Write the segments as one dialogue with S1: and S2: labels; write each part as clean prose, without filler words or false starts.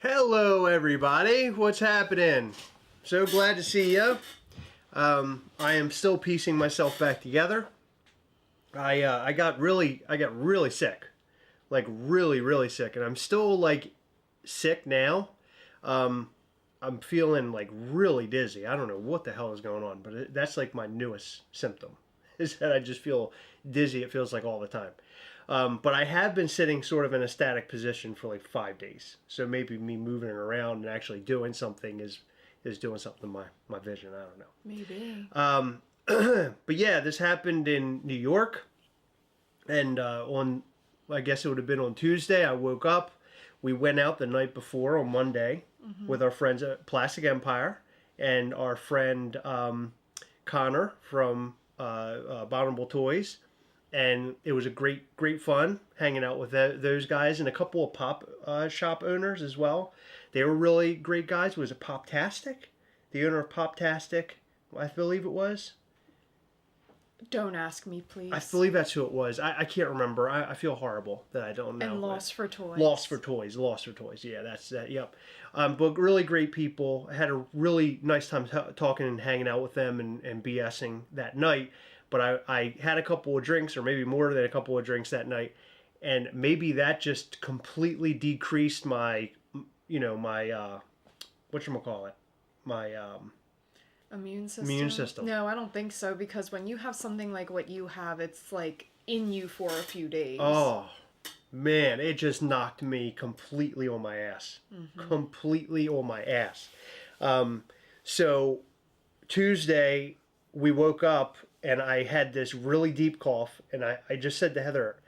S1: Hello everybody, what's happening? So glad to see you. I am still piecing myself back together. I got really sick, like really sick, and I'm still like sick now. I'm feeling like really dizzy. I don't know what the hell is going on, but that's like my newest symptom, is that I just feel dizzy. It feels like all the time. But I have been sitting sort of in a static position for like 5 days. So maybe me moving around and actually doing something is doing something to my vision. I don't know.
S2: Maybe.
S1: But yeah, this happened in New York. And I guess it would have been on Tuesday, I woke up. We went out the night before on Monday with our friends at Plastic Empire and our friend Connor from Abominable Toys. And it was a great fun hanging out with those guys and a couple of pop shop owners as well. They were really great guys. Was it Poptastic? The owner of Poptastic, I believe it was.
S2: Don't ask me, please.
S1: I believe that's who it was. I can't remember. I feel horrible that I don't know.
S2: And Lost for Toys.
S1: Lost for Toys. Yeah, that's that. Yep. But really great people. I had a really nice time talking and hanging out with them and BSing that night. But I had a couple of drinks, or maybe more than a couple of drinks that night, and maybe that just completely decreased my, my whatchamacallit, my
S2: immune system.
S1: Immune system.
S2: No, I don't think so, because when you have something like what you have, it's like in you for a few days.
S1: Oh, man, it just knocked me completely on my ass. Mm-hmm. Completely on my ass. So Tuesday, we woke up and I had this really deep cough, and I just said to Heather...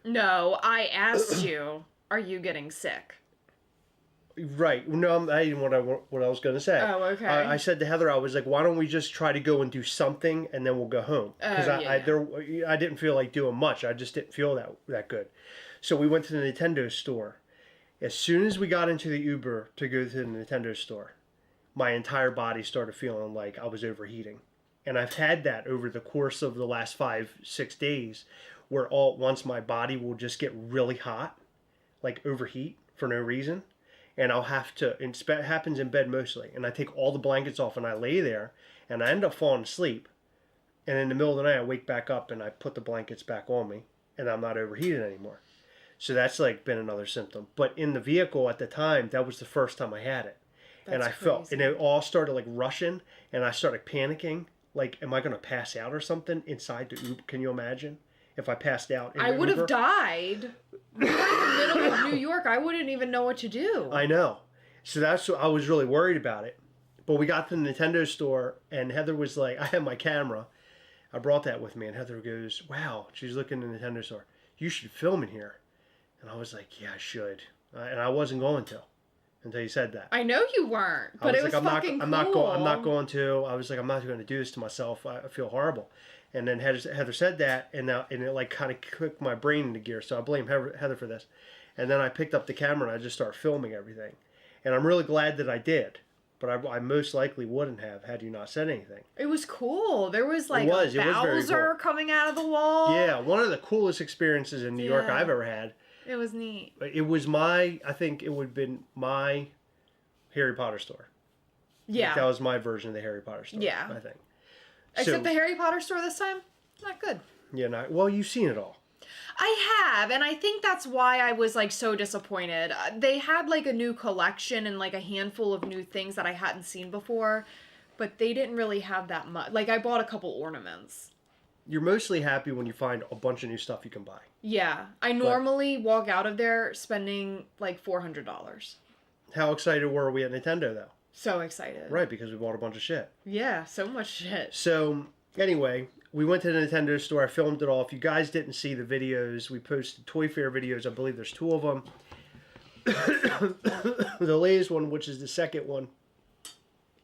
S2: No, I asked you, are you getting sick?
S1: Right. No, I didn't what I was going to say.
S2: Oh, okay.
S1: I said to Heather, I was like, why don't we just try to go and do something, and then we'll go home? Because I didn't feel like doing much. I just didn't feel that good. So we went to the Nintendo store. As soon as we got into the Uber to go to the Nintendo store, my entire body started feeling like I was overheating. And I've had that over the course of the last 5-6 days, where all at once my body will just get really hot, like overheat for no reason. And I'll have to, it happens in bed mostly, and I take all the blankets off and I lay there, and I end up falling asleep. And in the middle of the night, I wake back up and I put the blankets back on me, and I'm not overheated anymore. So that's like been another symptom. But in the vehicle at the time, that was the first time I had it.
S2: That's
S1: and I
S2: crazy.
S1: felt, and it all started like rushing, and I started panicking. Like, am I going to pass out or something inside the Uber? Can you imagine if I passed out in the
S2: I would
S1: Uber?
S2: have died. We're in the middle of New York. I wouldn't even know what to do.
S1: I know. So that's what I was really worried about it. But we got to the Nintendo store, and Heather was like, I had my camera. I brought that with me, and Heather goes, wow, she's looking in the Nintendo store. You should film in here. And I was like, yeah, I should. And I wasn't going to until you said that.
S2: I know you weren't, but it was fucking cool.
S1: I'm not going to. I was like, I'm not going to do this to myself. I feel horrible. And then Heather said that, and it like kind of clicked my brain into gear. So I blame Heather for this. And then I picked up the camera and I just started filming everything. And I'm really glad that I did. But I most likely wouldn't have had you not said anything.
S2: It was cool. There was like
S1: a
S2: Bowser
S1: cool.
S2: coming out of the wall.
S1: Yeah, one of the coolest experiences in New York I've ever had.
S2: It was neat.
S1: It was I think it would have been my Harry Potter store.
S2: Yeah.
S1: Like that was my version of the Harry Potter store.
S2: Yeah.
S1: I think.
S2: Except the Harry Potter store this time, not good.
S1: Yeah, well, you've seen it all.
S2: I have, and I think that's why I was like so disappointed. They had like a new collection and like a handful of new things that I hadn't seen before, but they didn't really have that much. Like I bought a couple ornaments.
S1: You're mostly happy when you find a bunch of new stuff you can buy.
S2: Yeah. I normally walk out of there spending like $400.
S1: How excited were we at Nintendo, though?
S2: So excited.
S1: Right, because we bought a bunch of shit.
S2: Yeah, so much shit.
S1: So, anyway, we went to the Nintendo store. I filmed it all. If you guys didn't see the videos, we posted Toy Fair videos. I believe there's 2 of them. The latest one, which is the second one,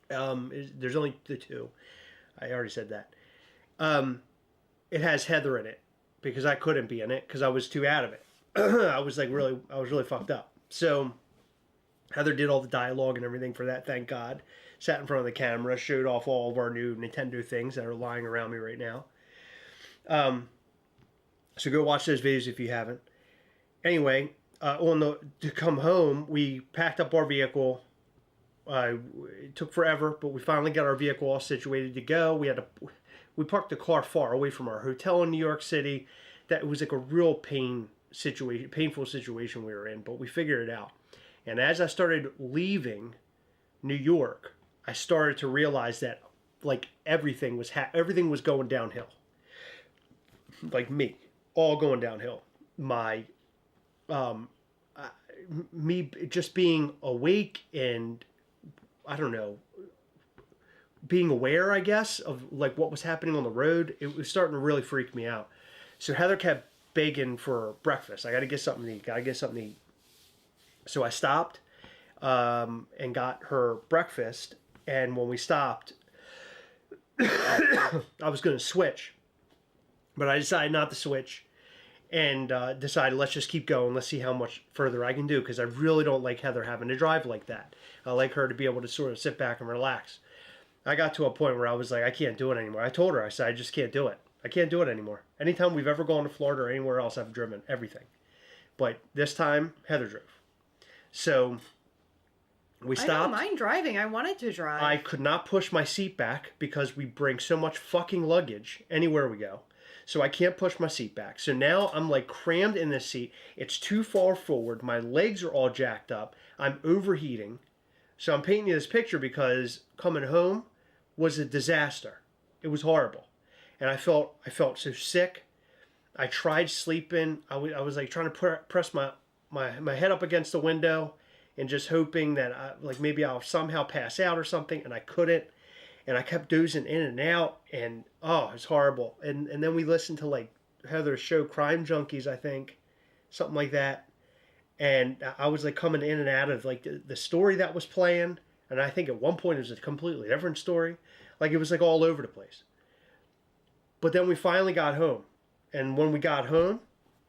S1: there's only the 2. I already said that. It has Heather in it because I couldn't be in it because I was too out of it. I was really fucked up. So Heather did all the dialogue and everything for that, thank God. Sat in front of the camera, showed off all of our new Nintendo things that are lying around me right now. So go watch those videos if you haven't. Anyway, to come home, we packed up our vehicle. It took forever, but we finally got our vehicle all situated to go. We parked the car far away from our hotel in New York City. That was like a real painful situation we were in, but we figured it out. And as I started leaving New York, I started to realize that like everything was going downhill. Like me, all going downhill. Me just being awake and I don't know, being aware, I guess, of like what was happening on the road. It was starting to really freak me out. So Heather kept begging for breakfast. I got to get something to eat. So I stopped and got her breakfast. And when we stopped, I was going to switch. But I decided not to switch and decided let's just keep going. Let's see how much further I can do because I really don't like Heather having to drive like that. I like her to be able to sort of sit back and relax. I got to a point where I was like, I can't do it anymore. I told her, I said, I just can't do it. I can't do it anymore. Anytime we've ever gone to Florida or anywhere else, I've driven everything. But this time, Heather drove. So we stopped.
S2: I don't mind driving. I wanted to drive.
S1: I could not push my seat back because we bring so much fucking luggage anywhere we go. So I can't push my seat back. So now I'm like crammed in this seat. It's too far forward. My legs are all jacked up. I'm overheating. So I'm painting you this picture because coming home was a disaster. It was horrible. And I felt so sick. I tried sleeping. I was like trying to press my head up against the window and just hoping that maybe I'll somehow pass out or something. And I couldn't. And I kept dozing in and out. And oh, it's horrible. And then we listened to like Heather's show, Crime Junkies, I think. Something like that. And I was like coming in and out of like the story that was playing. And I think at one point it was a completely different story. Like it was like all over the place. But then we finally got home. And when we got home,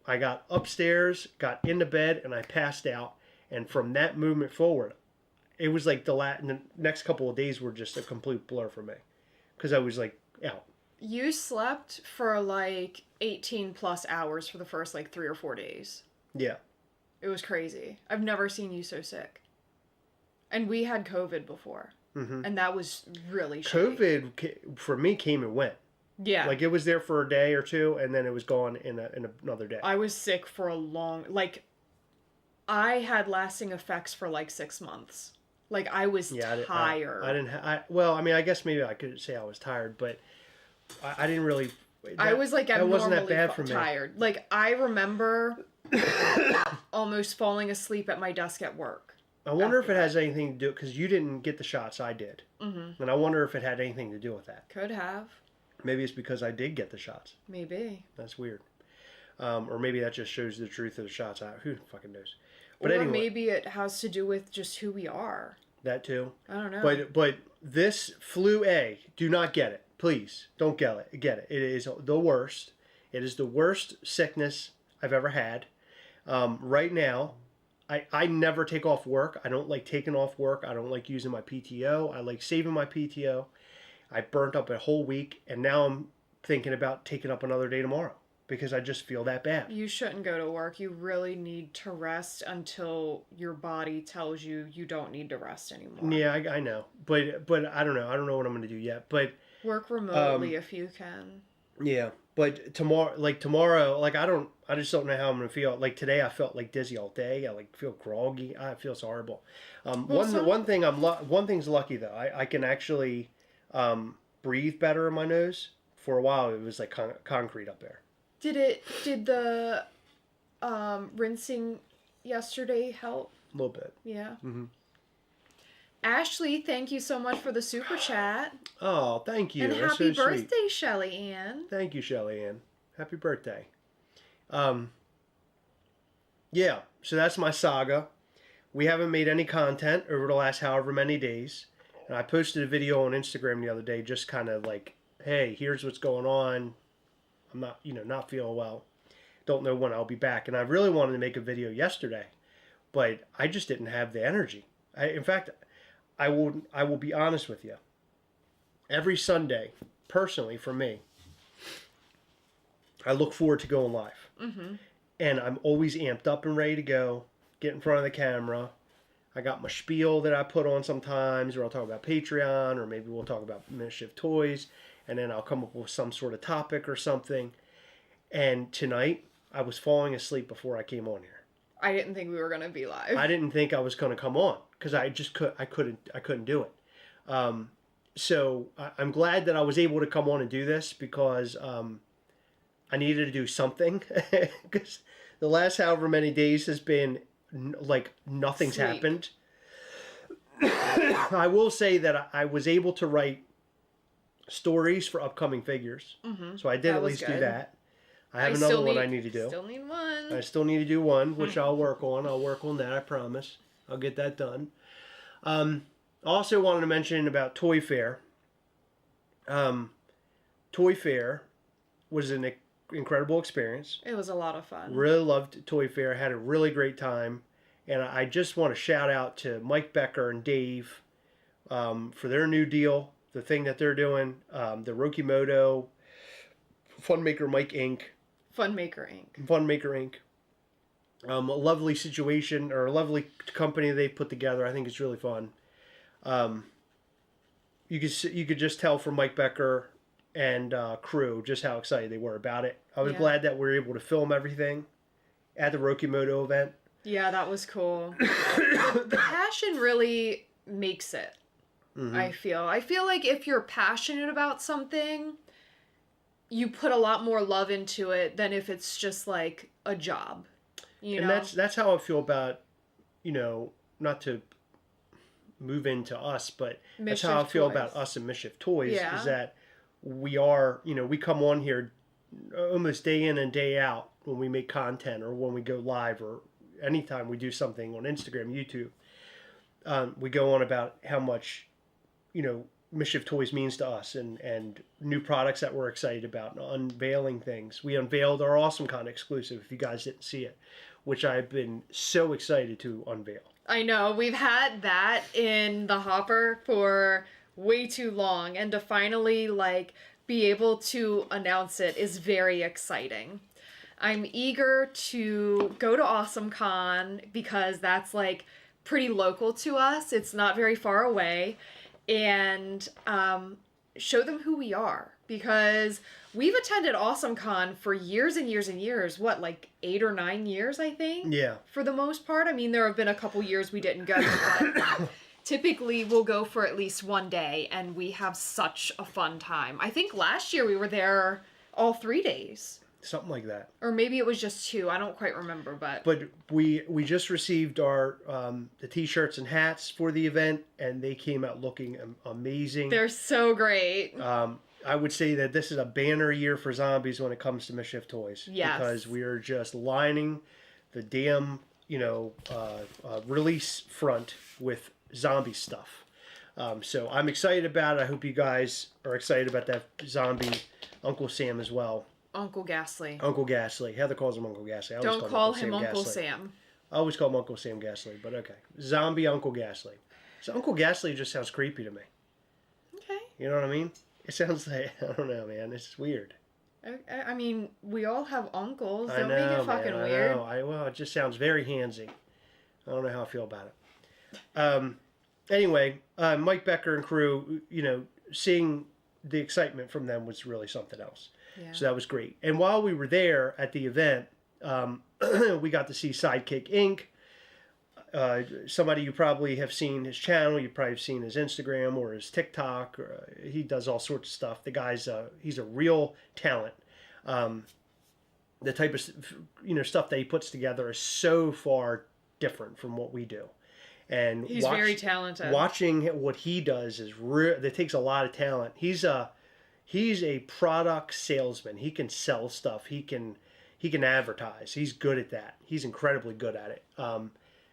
S1: I got upstairs, got into bed, and I passed out. And from that moment forward, it was like the next couple of days were just a complete blur for me. Because I was like out.
S2: You slept for like 18 plus hours for the first like 3 or 4 days.
S1: Yeah.
S2: It was crazy. I've never seen you so sick. And we had COVID before. Mm-hmm. And that was really shitty.
S1: COVID, for me, came and went.
S2: Yeah.
S1: Like, it was there for a day or two, and then it was gone in another day.
S2: I was sick for a long... Like, I had lasting effects for, like, 6 months. Like, I was tired.
S1: Well, I mean, I guess maybe I could say I was tired, but I didn't really...
S2: I was, like, abnormally
S1: wasn't that bad for me.
S2: Tired. Like, I remember almost falling asleep at my desk at work.
S1: I wonder if it has anything to do... Because you didn't get the shots, I did. Mm-hmm. And I wonder if it had anything to do with that.
S2: Could have.
S1: Maybe it's because I did get the shots.
S2: Maybe.
S1: That's weird. Or maybe that just shows the truth of the shots. Who fucking knows? But
S2: or
S1: anyway,
S2: maybe it has to do with just who we are.
S1: That too.
S2: I don't know.
S1: But this flu A, do not get it. Please, don't get it. It is the worst. It is the worst sickness I've ever had. Right now, I never take off work. I don't like taking off work. I don't like using my PTO. I like saving my PTO. I burnt up a whole week, and now I'm thinking about taking up another day tomorrow because I just feel that bad.
S2: You shouldn't go to work. You really need to rest until your body tells you you don't need to rest anymore.
S1: Yeah, I know. But I don't know. I don't know what I'm going to do yet. But
S2: work remotely if you can.
S1: Yeah. But tomorrow, I just don't know how I'm going to feel. Like today, I felt like dizzy all day. I like feel groggy. I feel so horrible. One thing's lucky though. I can actually breathe better in my nose. For a while, it was like concrete up there. Did
S2: the rinsing yesterday help?
S1: A little bit.
S2: Yeah. Mm-hmm. Ashley, thank you so much for the super chat.
S1: Oh, thank you.
S2: And
S1: that's
S2: happy
S1: so
S2: birthday,
S1: sweet.
S2: Shelly Ann.
S1: Thank you, Shelly Ann. Happy birthday. Yeah, so that's my saga. We haven't made any content over the last however many days. And I posted a video on Instagram the other day just kind of like, hey, here's what's going on. I'm not feeling well. Don't know when I'll be back. And I really wanted to make a video yesterday, but I just didn't have the energy. In fact, I will be honest with you. Every Sunday, personally for me, I look forward to going live. Mm-hmm. and I'm always amped up and ready to go, get in front of the camera. I got my spiel that I put on sometimes, or I'll talk about Patreon, or maybe we'll talk about Mischief Toys, and then I'll come up with some sort of topic or something. And tonight, I was falling asleep before I came on here.
S2: I didn't think we were gonna be live.
S1: I didn't think I was going to come on because I couldn't do it. So I'm glad that I was able to come on and do this because I needed to do something because the last however many days has been like nothing's happened. I will say that I was able to write stories for upcoming figures, so I did at least do that. I have another one I need to do.
S2: Still need one.
S1: I still need to do one, which I'll work on. I'll work on that, I promise. I'll get that done. Also wanted to mention about Toy Fair. Toy Fair was an incredible experience.
S2: It was a lot of fun.
S1: Really loved Toy Fair. Had a really great time. And I just want to shout out to Mike Becker and Dave for their new deal, the thing that they're doing, the Rokimoto, Funmaker Mike Inc.
S2: Funmaker Inc.
S1: Funmaker Inc. A lovely situation, or a lovely company they put together. I think it's really fun. You could just tell from Mike Becker and crew just how excited they were about it. I was glad that we were able to film everything at the Rokimoto event.
S2: Yeah, that was cool. The passion really makes it. I feel like if you're passionate about something, you put a lot more love into it than if it's just like a job. You know?
S1: That's how I feel about, not to move into us, but that's how I feel about us and Mischief Toys, is that we are, we come on here almost day in and day out when we make content or when we go live or anytime we do something on Instagram, YouTube. We go on about how much, Mischief Toys means to us and new products that we're excited about and unveiling things. We unveiled our AwesomeCon exclusive, if you guys didn't see it, which I've been so excited to unveil.
S2: I know, we've had that in the hopper for way too long, and to finally be able to announce it is very exciting. I'm eager to go to AwesomeCon because that's pretty local to us. It's not very far away. And show them who we are, because we've attended AwesomeCon for years and years and years. What, 8 or 9 years, I think?
S1: Yeah.
S2: For the most part. I mean, there have been a couple years we didn't go, but typically we'll go for at least one day, and we have such a fun time. I think last year we were there all 3 days.
S1: Something like that.
S2: Or maybe it was just 2. I don't quite remember, but
S1: we just received our the t-shirts and hats for the event, and they came out looking amazing.
S2: They're so great.
S1: I would say that this is a banner year for zombies when it comes to Mischief Toys.
S2: Yes.
S1: Because we are just lining the damn release front with zombie stuff. So I'm excited about it. I hope you guys are excited about that zombie Uncle Sam as well.
S2: Uncle Ghastly.
S1: Uncle Ghastly. Heather calls him Uncle Ghastly.
S2: Don't call him Uncle Sam.
S1: I always call him Uncle Sam Ghastly, but okay. Zombie Uncle Ghastly. So Uncle Ghastly just sounds creepy to me.
S2: Okay.
S1: You know what I mean? It sounds like, I don't know, man. It's weird.
S2: I mean, we all have uncles. Don't
S1: make
S2: it fucking weird.
S1: Well, it just sounds very handsy. I don't know how I feel about it. Anyway, Mike Becker and crew, seeing the excitement from them was really something else. Yeah. So that was great. And while we were there at the event, we got to see Sidekick Inc. Somebody you probably have seen his channel. You probably have seen his Instagram or his TikTok. He does all sorts of stuff. The guy's he's a real talent. The type of stuff that he puts together is so far different from what we do. And
S2: he's very talented.
S1: Watching what he does is that takes a lot of talent. He's a product salesman. He can sell stuff. He can advertise. He's good at that. He's incredibly good at it.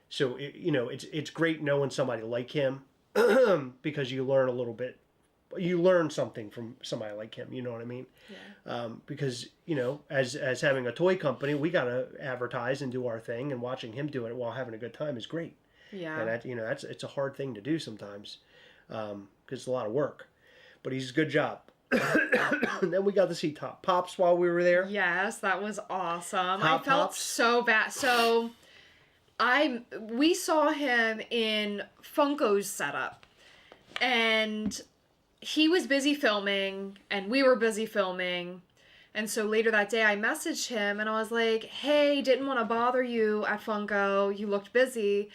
S1: So it's great knowing somebody like him because you learn a little bit. You learn something from somebody like him. You know what I mean? Yeah. Because as having a toy company, we gotta advertise and do our thing, and watching him do it while having a good time is great.
S2: Yeah.
S1: And it's a hard thing to do sometimes because it's a lot of work. But he's a good job. And then we got to see Top Pops while we were there.
S2: Yes, that was awesome.
S1: Top
S2: I felt
S1: Pops.
S2: so bad. So we saw him in FUNKO's setup, and he was busy filming, and we were busy filming. And so later that day, I messaged him, and I was like, hey, didn't want to bother you at FUNKO. You looked busy,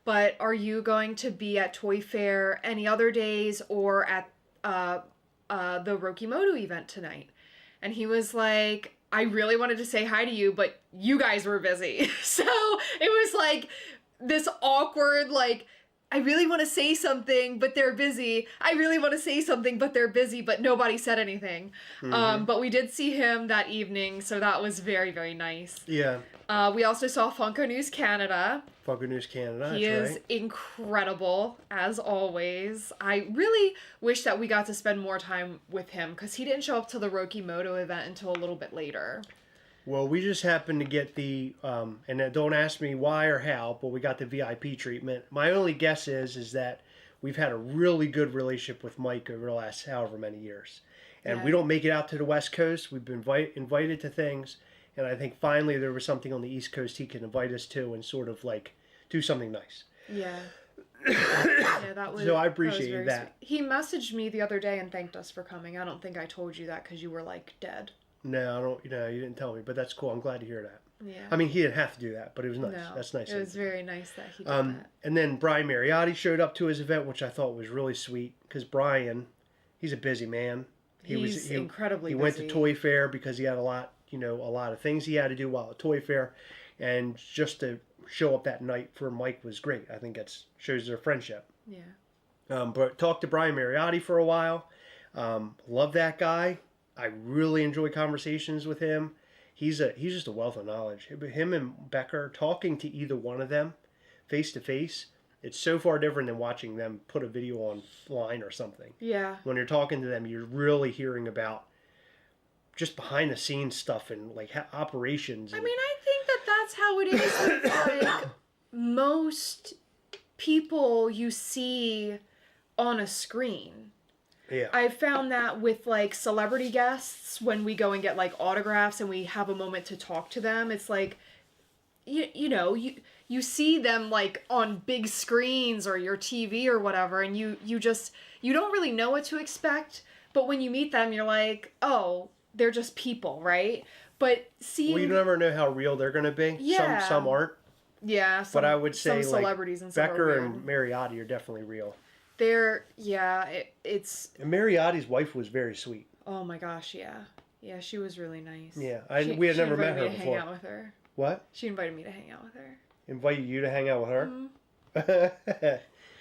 S2: but are you going to be at Toy Fair any other days or at the Rokimoto event tonight? And he was like, I really wanted to say hi to you, but you guys were busy. So it was like this awkward, like, I really want to say something, but they're busy. I really want to say something, but they're busy, but nobody said anything. But we did see him that evening, so that was very, very nice.
S1: Yeah.
S2: We also saw FUNKO News Canada.
S1: FUNKO News Canada,
S2: He is incredible, as always. I really wish that we got to spend more time with him, because he didn't show up to the Rokimoto event until a little bit later.
S1: Well, we just happened to get the, and don't ask me why or how, but we got the VIP treatment. My only guess is that we've had a really good relationship with Mike over the last however many years. And we don't make it out to the West Coast. We've been invited to things. And I think finally there was something on the East Coast he can invite us to and sort of like do something nice.
S2: Yeah. Yeah, that was.
S1: So I appreciate that.
S2: Sweet. He messaged me the other day and thanked us for coming. I don't think I told you that because you were like dead.
S1: No, I don't. You didn't tell me, but that's cool. I'm glad to hear that.
S2: Yeah.
S1: I mean, he didn't have to do that, but it was nice.
S2: No,
S1: That's nice.
S2: It was very nice that he did that.
S1: And then Brian Mariotti showed up to his event, which I thought was really sweet because Brian, he's a busy man.
S2: He's incredibly busy.
S1: He went to Toy Fair because he had a lot of things he had to do while at Toy Fair, and just to show up that night for Mike was great. I think that shows their friendship.
S2: Yeah.
S1: But talked to Brian Mariotti for a while. Love that guy. I really enjoy conversations with him. He's just a wealth of knowledge. Him and Becker talking to either one of them face to face, it's so far different than watching them put a video online or something.
S2: Yeah.
S1: When you're talking to them, you're really hearing about just behind the scenes stuff and like operations.
S2: I mean, I think that's how it is with like most people you see on a screen.
S1: Yeah.
S2: I found that with like celebrity guests, when we go and get like autographs and we have a moment to talk to them, it's like, you see them like on big screens or your TV or whatever, and you don't really know what to expect. But when you meet them, you're like, oh, they're just people, right? But seeing...
S1: Well, you never know how real they're going to be.
S2: Yeah.
S1: Some aren't.
S2: Yeah.
S1: But I would say
S2: some celebrities
S1: like
S2: and
S1: Becker and Mariotti are definitely real.
S2: It's...
S1: And Mariotti's wife was very sweet.
S2: Oh my gosh, yeah. Yeah, she was really nice.
S1: Yeah, we had never met her before. She invited me to
S2: hang out with her.
S1: What?
S2: She invited me to hang out with her.
S1: Invite you to hang out with her?
S2: Mm-hmm.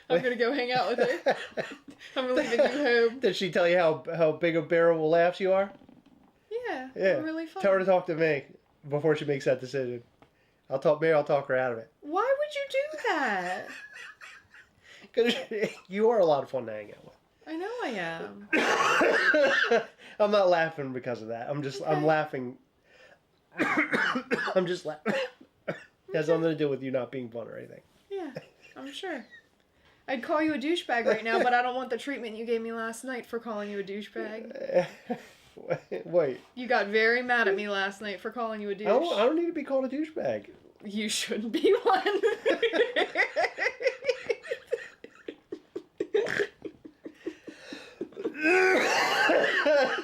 S2: I'm gonna go hang out with her. I'm leaving you home.
S1: Did she tell you how big a barrel of laughs you are?
S2: Yeah,
S1: Yeah.
S2: really fun.
S1: Tell her to talk to me before she makes that decision. I'll talk her out of it.
S2: Why would you do that?
S1: Because you are a lot of fun to hang out with.
S2: I know I am.
S1: I'm not laughing because of that. I'm laughing. I'm just laughing. It has nothing to do with you not being fun or anything.
S2: Yeah, I'm sure. I'd call you a douchebag right now, but I don't want the treatment you gave me last night for calling you a douchebag.
S1: Wait.
S2: You got very mad at me last night for calling you a douche.
S1: I don't need to be called a douchebag.
S2: You shouldn't be one.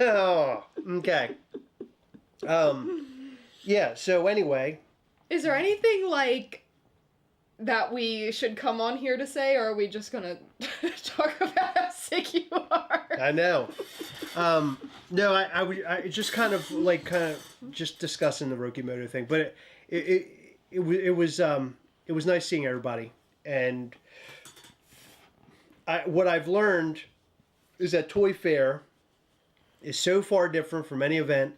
S1: Oh, okay. Yeah, so anyway.
S2: Is there anything like that we should come on here to say, or are we just gonna talk about how sick you are?
S1: I know. No, I just kind of just discussing the Rokimoto thing, but it was nice seeing everybody, and what I've learned is that Toy Fair is so far different from any event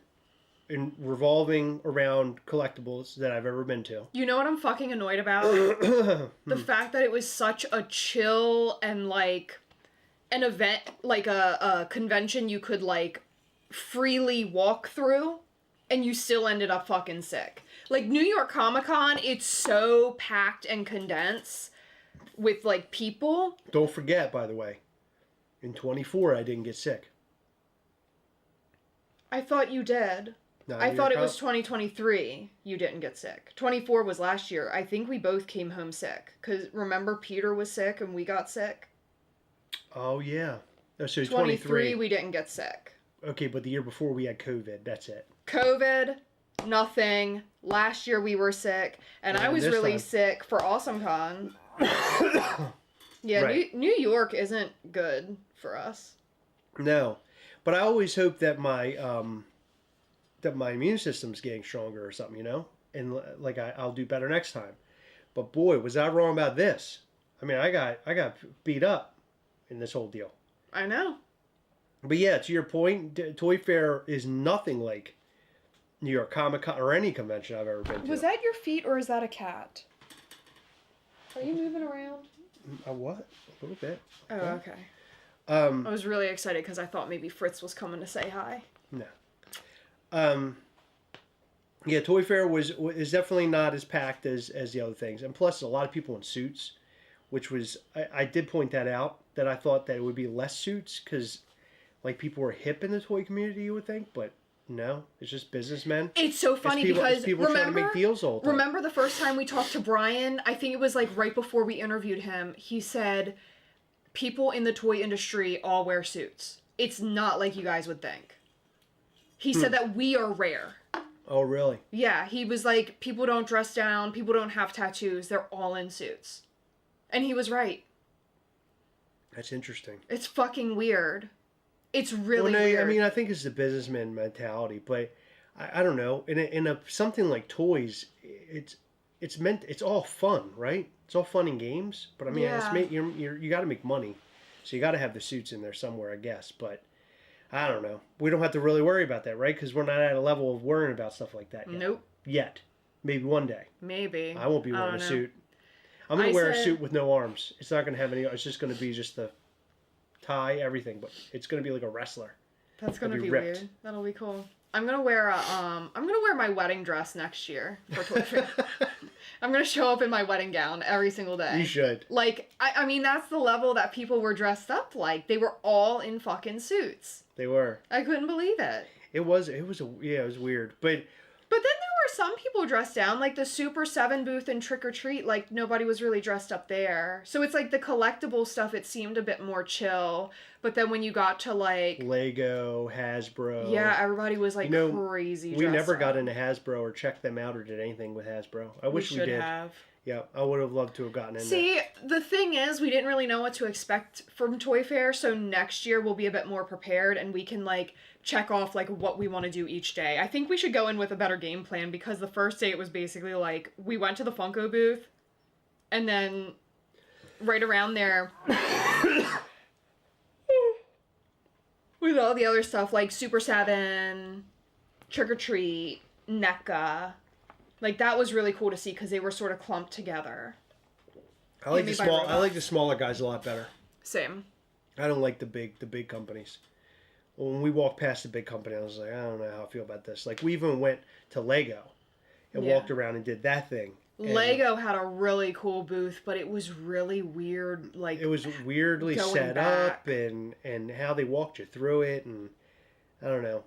S1: in revolving around collectibles that I've ever been to.
S2: You know what I'm fucking annoyed about? The fact that it was such a chill and like an event, like a convention you could like freely walk through, and you still ended up fucking sick. Like New York Comic Con, it's so packed and condensed with like people.
S1: Don't forget, by the way, in 24 I didn't get sick.
S2: I thought you did.
S1: No,
S2: I thought it was 2023 you didn't get sick. 24 was last year. I think we both came home sick. Because remember Peter was sick and we got sick?
S1: Oh, yeah. Oh, so
S2: 23 we didn't get sick.
S1: Okay, but the year before we had COVID. That's it.
S2: COVID, nothing. Last year we were sick. And I was really sick for AwesomeCon. Yeah, right. New York isn't good for us.
S1: No. But I always hope that my immune system's getting stronger or something, you know? And like I'll do better next time. But boy, was I wrong about this. I mean, I got beat up in this whole deal.
S2: I know.
S1: But yeah, to your point, Toy Fair is nothing like New York Comic Con or any convention I've ever been to.
S2: Was that your feet or is that a cat? Are you moving around?
S1: A what? A little bit.
S2: Oh, okay. I was really excited because I thought maybe Fritz was coming to say hi.
S1: No. Yeah, Toy Fair is definitely not as packed as the other things, and plus a lot of people in suits, which was I did point that out, that I thought that it would be less suits because like people were hip in the toy community, you would think, but no, it's just businessmen.
S2: It's so funny because
S1: people trying to make deals all the time.
S2: Remember the first time we talked to Brian? I think it was like right before we interviewed him. He said people in the toy industry all wear suits. It's not like you guys would think. He said that we are rare.
S1: Oh, really?
S2: Yeah, he was like, people don't dress down, people don't have tattoos, they're all in suits. And he was right.
S1: That's interesting.
S2: It's fucking weird. It's really weird.
S1: I mean, I think it's the businessman mentality, but I don't know. In a something like toys, it's all fun, right? It's all fun and games. But I mean, you got to make money, so you got to have the suits in there somewhere, I guess. But I don't know. We don't have to really worry about that, right? Because we're not at a level of worrying about stuff like that yet.
S2: Nope.
S1: Yet. Maybe one day.
S2: Maybe.
S1: I won't be wearing a suit. I'm going to wear a suit with no arms. It's not going to have any... It's just going to be just the tie, everything. But it's going to be like a wrestler.
S2: That's going to be weird. That'll be cool. I'm going to wear my wedding dress next year for Toy Fair. I'm going to show up in my wedding gown every single day.
S1: You should.
S2: Like, I mean, that's the level that people were dressed up like. They were all in fucking suits.
S1: They were.
S2: I couldn't believe it.
S1: It was weird.
S2: But then there were some people dressed down, like the Super 7 booth and Trick or Treat, like nobody was really dressed up there. So it's like the collectible stuff, it seemed a bit more chill. But then when you got to like...
S1: Lego, Hasbro...
S2: Yeah, everybody was like crazy dressed
S1: We never got into Hasbro or checked them out or did anything with Hasbro. I wish we did.
S2: We should have.
S1: Yeah, I would have loved to have gotten in there.
S2: See, the thing is, we didn't really know what to expect from Toy Fair, so next year we'll be a bit more prepared and we can, like, check off, like, what we want to do each day. I think we should go in with a better game plan because the first day it was basically, like, we went to the FUNKO booth and then right around there with all the other stuff, like Super 7, Trick or Treat, NECA... Like, that was really cool to see because they were sort of clumped together.
S1: I like the smaller guys a lot better.
S2: Same.
S1: I don't like the big companies. When we walked past the big company, I was like, I don't know how I feel about this. Like, we even went to Lego and walked around and did that thing.
S2: Lego had a really cool booth, but it was really weird. Like,
S1: it was weirdly set up and how they walked you through it, and I don't know.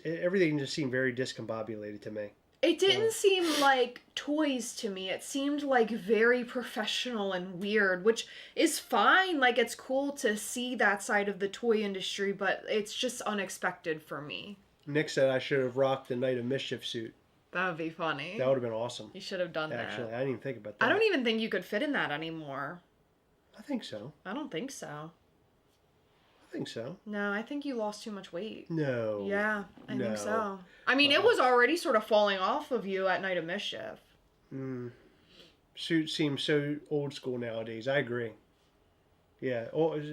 S1: Everything just seemed very discombobulated to me.
S2: It didn't seem like toys to me. It seemed like very professional and weird, which is fine. Like, it's cool to see that side of the toy industry, but it's just unexpected for me.
S1: Nick said I should have rocked the Night of Mischief suit.
S2: That would be funny.
S1: That would have been awesome.
S2: You should have done that.
S1: Actually, I didn't even think about that.
S2: I don't even think you could fit in that anymore.
S1: I think so.
S2: I don't think so.
S1: I think so.
S2: No, I think you lost too much weight.
S1: No.
S2: Yeah, I think so. I mean, it was already sort of falling off of you at Night of Mischief.
S1: Suits seem so old school nowadays. I agree. Yeah,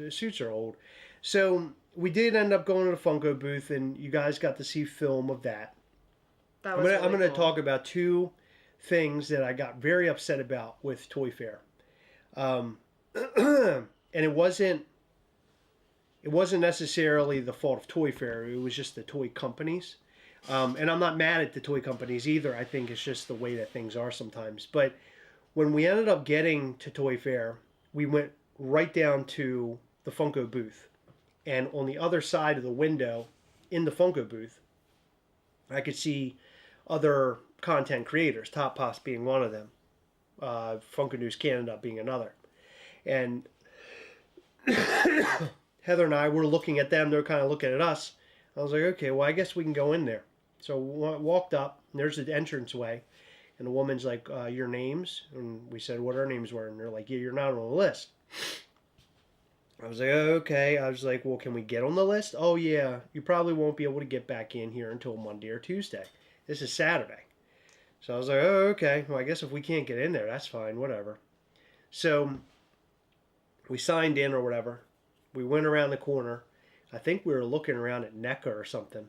S1: suits are old. So we did end up going to the FUNKO booth, and you guys got to see film of that. I'm going to talk about two things that I got very upset about with Toy Fair. And it wasn't necessarily the fault of Toy Fair. It was just the toy companies. And I'm not mad at the toy companies either. I think it's just the way that things are sometimes. But when we ended up getting to Toy Fair, we went right down to the FUNKO booth. And on the other side of the window in the FUNKO booth I could see other content creators, Top Pops being one of them, Funko News Canada being another. And Heather and I were looking at them. They're kind of looking at us. I was like, okay, well, I guess we can go in there. So we walked up. And there's the entranceway. And the woman's like, your names? And we said what our names were. And they're like, yeah, you're not on the list. I was like, oh, okay. I was like, well, can we get on the list? Oh, yeah. You probably won't be able to get back in here until Monday or Tuesday. This is Saturday. So I was like, oh, okay. Well, I guess if we can't get in there, that's fine. Whatever. So we signed in or whatever. We went around the corner. I think we were looking around at NECA or something.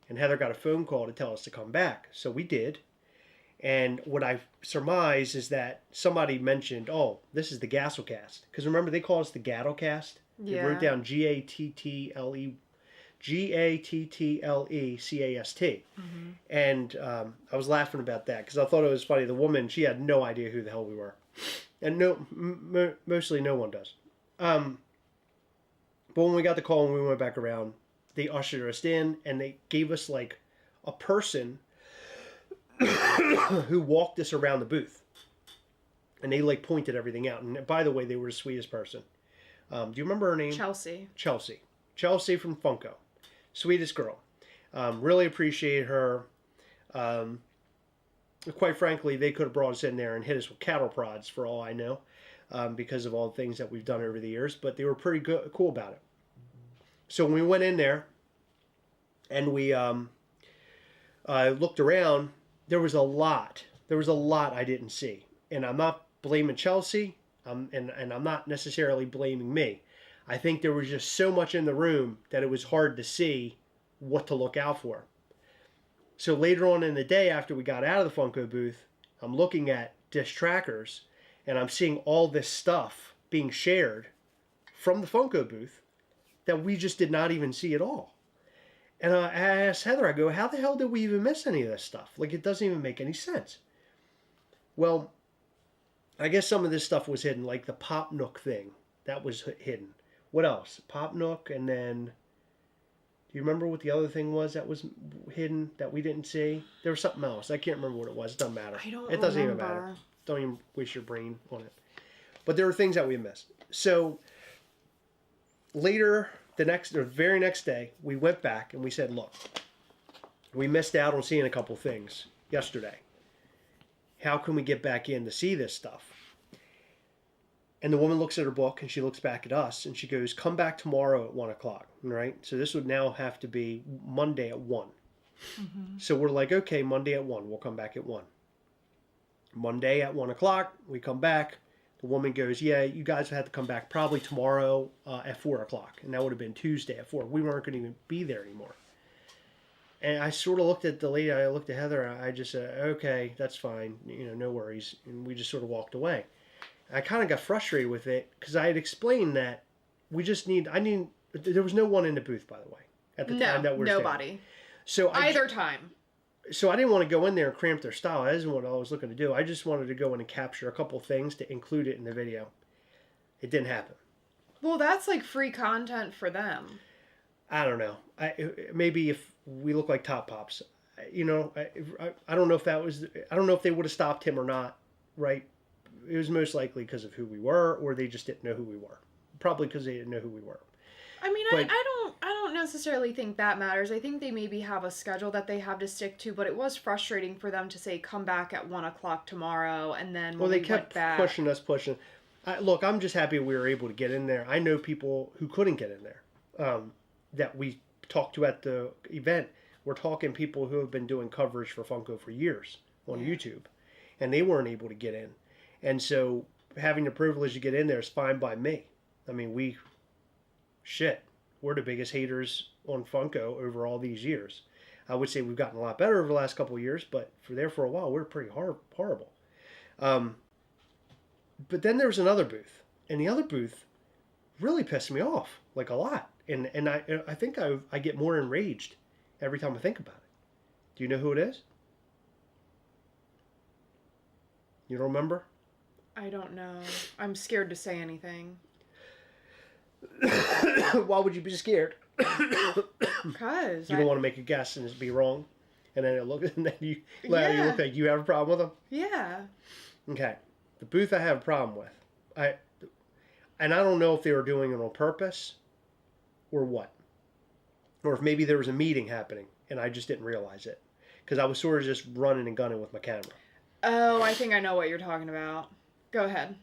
S1: And Heather got a phone call to tell us to come back. So we did. And what I surmise is that somebody mentioned, oh, this is the Gastlecast. Because remember, they call us the Gastlecast.
S2: Yeah.
S1: They wrote down Gattle Gatlecast. Mm-hmm. And I was laughing about that because I thought it was funny. The woman, she had no idea who the hell we were. And mostly no one does. But when we got the call and we went back around, they ushered us in and they gave us like a person who walked us around the booth. And they like pointed everything out. And by the way, they were the sweetest person. Do you remember her name?
S2: Chelsea.
S1: Chelsea from Funko. Sweetest girl. Really appreciate her. Quite frankly, they could have brought us in there and hit us with cattle prods for all I know. Because of all the things that we've done over the years. But they were pretty cool about it. So when we went in there and we looked around, there was a lot I didn't see. And I'm not blaming Chelsea, and I'm not necessarily blaming me. I think there was just so much in the room that it was hard to see what to look out for. So later on in the day, after we got out of the Funko booth, I'm looking at dish trackers, and I'm seeing all this stuff being shared from the Funko booth that we just did not even see at all. And I asked Heather, I go, how the hell did we even miss any of this stuff? Like, it doesn't even make any sense. Well, I guess some of this stuff was hidden, like the Pop Nook thing. That was hidden. What else? Pop Nook, and then... Do you remember what the other thing was that was hidden that we didn't see? There was something else. I can't remember what it was. It doesn't matter. It doesn't even matter. Don't even waste your brain on it. But there were things that we missed. So... Later, the very next day, we went back and we said, look, we missed out on seeing a couple things yesterday. How can we get back in to see this stuff? And the woman looks at her book and she looks back at us and she goes, come back tomorrow at 1 o'clock. Right? So this would now have to be Monday at 1. Mm-hmm. So we're like, okay, Monday at 1. We'll come back at 1. Monday at 1 o'clock, we come back. The woman goes, yeah, you guys have to come back probably tomorrow at 4 o'clock. And that would have been Tuesday at 4. We weren't going to even be there anymore. And I sort of looked at the lady, I looked at Heather, and I just said, okay, that's fine. No worries. And we just sort of walked away. I kind of got frustrated with it because I had explained that there was no one in the booth, by the way, at the time that we were
S2: nobody.
S1: Standing. So
S2: either time.
S1: So I didn't want to go in there and cramp their style. That isn't what I was looking to do. I just wanted to go in and capture a couple things to include it in the video. It didn't happen.
S2: Well, that's like free content for them.
S1: I don't know. Maybe if we look like Top Pops, I don't know if that was. I don't know if they would have stopped him or not. Right? It was most likely because of who we were, or they just didn't know who we were. Probably because they didn't know who we were.
S2: I mean, I don't necessarily think that matters. I think they maybe have a schedule that they have to stick to, but it was frustrating for them to say, come back at 1 o'clock tomorrow, and then when they kept
S1: pushing us. Look, I'm just happy we were able to get in there. I know people who couldn't get in there that we talked to at the event. We're talking people who have been doing coverage for Funko for years on YouTube, and they weren't able to get in. And so having the privilege to get in there is fine by me. I mean, we're the biggest haters on Funko over all these years. I would say we've gotten a lot better over the last couple of years, but for a while, we were pretty horrible. But then there was another booth, and the other booth really pissed me off, like a lot. And I think I get more enraged every time I think about it. Do you know who it is? You don't remember?
S2: I don't know. I'm scared to say anything.
S1: Why would you be scared?
S2: Because
S1: you don't want to make a guess and be wrong And then you look like you have a problem with them?
S2: Yeah.
S1: Okay. The booth I have a problem with. And I don't know if they were doing it on purpose or what. Or if maybe there was a meeting happening and I just didn't realize it. Because I was sort of just running and gunning with my camera.
S2: Oh, I think I know what you're talking about. Go ahead.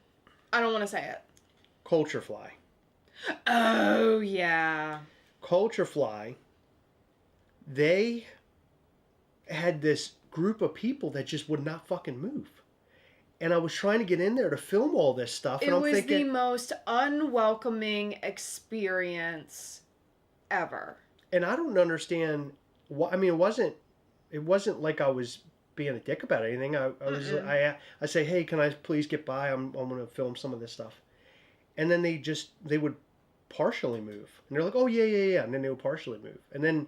S2: I don't want to say it.
S1: Culturefly.
S2: Oh, yeah.
S1: Culturefly, they had this group of people that just would not fucking move. And I was trying to get in there to film all this stuff. And
S2: it was the most unwelcoming experience ever.
S1: And I don't understand why. I mean, it wasn't like I was being a dick about anything. I say, hey, can I please get by? I'm going to film some of this stuff. And then they would partially move. And they're like, oh, yeah. And then they would partially move. And then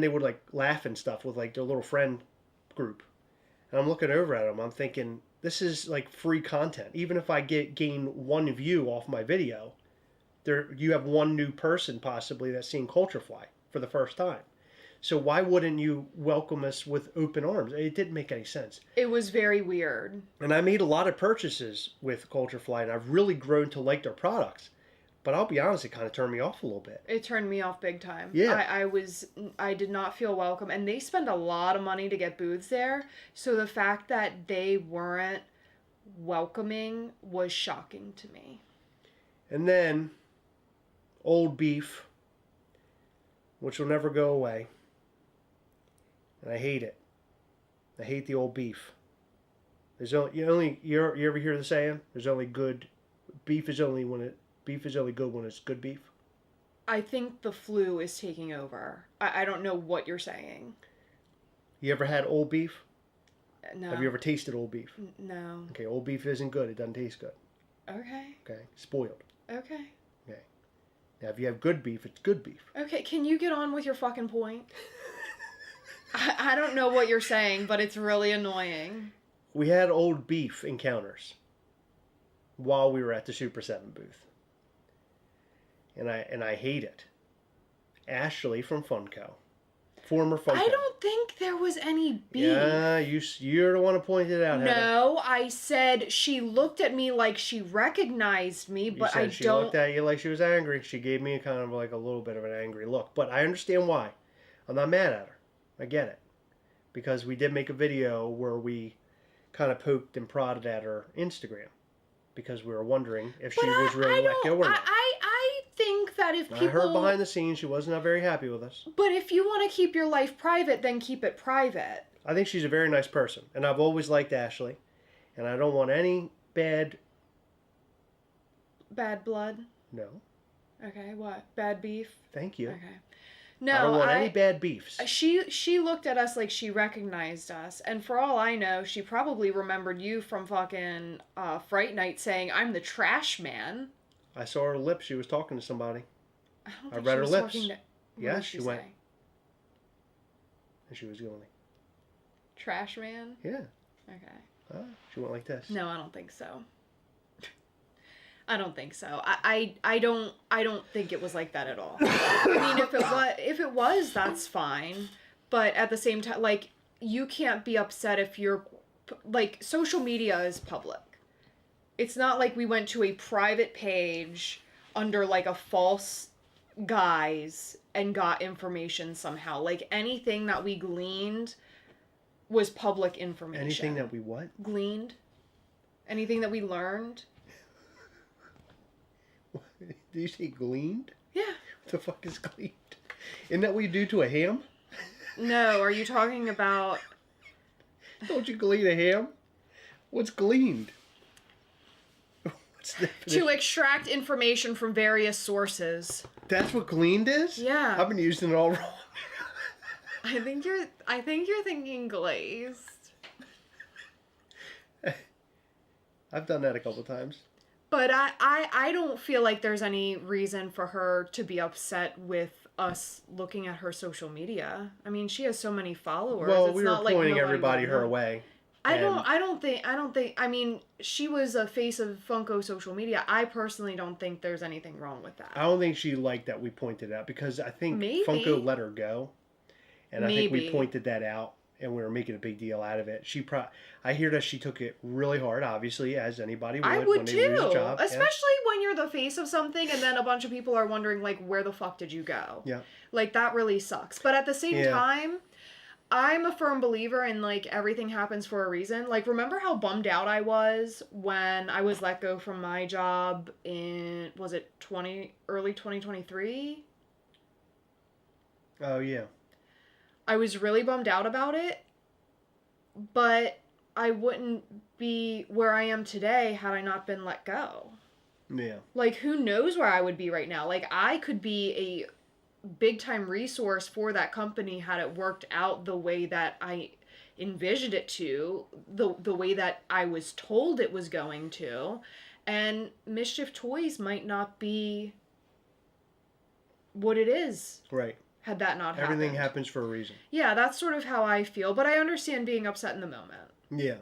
S1: they would like laugh and stuff with like their little friend group. And I'm looking over at them. I'm thinking, this is like free content. Even if I gain one view off my video, you have one new person possibly that's seeing Culturefly for the first time. So why wouldn't you welcome us with open arms? It didn't make any sense.
S2: It was very weird. And
S1: I made a lot of purchases with Culturefly, and I've really grown to like their products. But I'll be honest, it kind of turned me off a little bit.
S2: It turned me off big time.
S1: Yeah.
S2: I did not feel welcome. And they spend a lot of money to get booths there. So the fact that they weren't welcoming was shocking to me.
S1: And then, old beef, which will never go away. And I hate it. I hate the old beef. You ever hear the saying? Beef is only good when it's good beef.
S2: I think the flu is taking over. I don't know what you're saying.
S1: You ever had old beef?
S2: No.
S1: Have you ever tasted old beef?
S2: No.
S1: Okay, old beef isn't good. It doesn't taste good.
S2: Okay.
S1: Okay, spoiled.
S2: Okay.
S1: Okay. Now, if you have good beef, it's good beef.
S2: Okay, can you get on with your fucking point? I don't know what you're saying, but it's really annoying.
S1: We had old beef encounters while we were at the Super 7 booth. And I hate it. Ashley from FUNKO. Former FUNKO.
S2: I don't think there was any beef.
S1: Yeah, you're the one who pointed it out, Heather.
S2: No, I said she looked at me like she recognized me, but I don't...
S1: She looked at you like she was angry. She gave me kind of like a little bit of an angry look. But I understand why. I'm not mad at her. I get it. Because we did make a video where we kind of poked and prodded at her Instagram. Because we were wondering if she was really let go or not.
S2: I think that if people...
S1: I heard behind the scenes she was not very happy with us.
S2: But if you want to keep your life private, then keep it private.
S1: I think she's a very nice person. And I've always liked Ashley. And I don't want any bad...
S2: Bad blood?
S1: No.
S2: Okay, what? Bad beef?
S1: Thank you.
S2: Okay. No,
S1: I don't want any bad beefs.
S2: She looked at us like she recognized us, and for all I know, she probably remembered you from fucking Fright Night saying, "I'm the trash man."
S1: I saw her lips. She was talking to somebody.
S2: I
S1: read her lips.
S2: Yeah,
S1: she went. And she was going like,
S2: "Trash man."
S1: Yeah.
S2: Okay.
S1: She went like this.
S2: No, I don't think so. I don't think so. I don't think it was like that at all. I mean, if it was, that's fine. But at the same time, like, you can't be upset if you're, like, social media is public. It's not like we went to a private page under, like, a false guise and got information somehow. Like, anything that we gleaned was public information.
S1: Anything that we what?
S2: Gleaned. Anything that we learned.
S1: Did you say gleaned?
S2: Yeah.
S1: What the fuck is gleaned? Isn't that what you do to a ham?
S2: No, are you talking about...
S1: Don't you glean a ham? What's gleaned? What's the definition?
S2: To extract information from various sources.
S1: That's what gleaned is?
S2: Yeah.
S1: I've been using it all wrong.
S2: I think you're thinking glazed.
S1: I've done that a couple times.
S2: But I don't feel like there's any reason for her to be upset with us looking at her social media. I mean, she has so many followers.
S1: Well,
S2: it's
S1: we were pointing everybody her way.
S2: I don't think, I mean, she was a face of FUNKO social media. I personally don't think there's anything wrong with that.
S1: I don't think she liked that we pointed out because I think
S2: Maybe.
S1: FUNKO let her go. And I think we pointed that out and we were making a big deal out of it. I hear that she took it really hard, obviously, as anybody would.
S2: I would
S1: when they lose a
S2: too,
S1: job.
S2: especially when you're the face of something, and then a bunch of people are wondering like, where the fuck did you go?
S1: Yeah.
S2: Like that really sucks. But at the same time, I'm a firm believer in like everything happens for a reason. Like, remember how bummed out I was when I was let go from my job in, was it early 2023?
S1: Oh yeah.
S2: I was really bummed out about it, but I wouldn't be where I am today had I not been let go.
S1: Yeah.
S2: Like, who knows where I would be right now? Like, I could be a big time resource for that company had it worked out the way that I envisioned it to, the way that I was told it was going to. And Mischief Toys might not be what it is.
S1: Right.
S2: Had that not happened.
S1: Everything happens for a reason.
S2: Yeah, that's sort of how I feel, but I understand being upset in the moment.
S1: Yeah.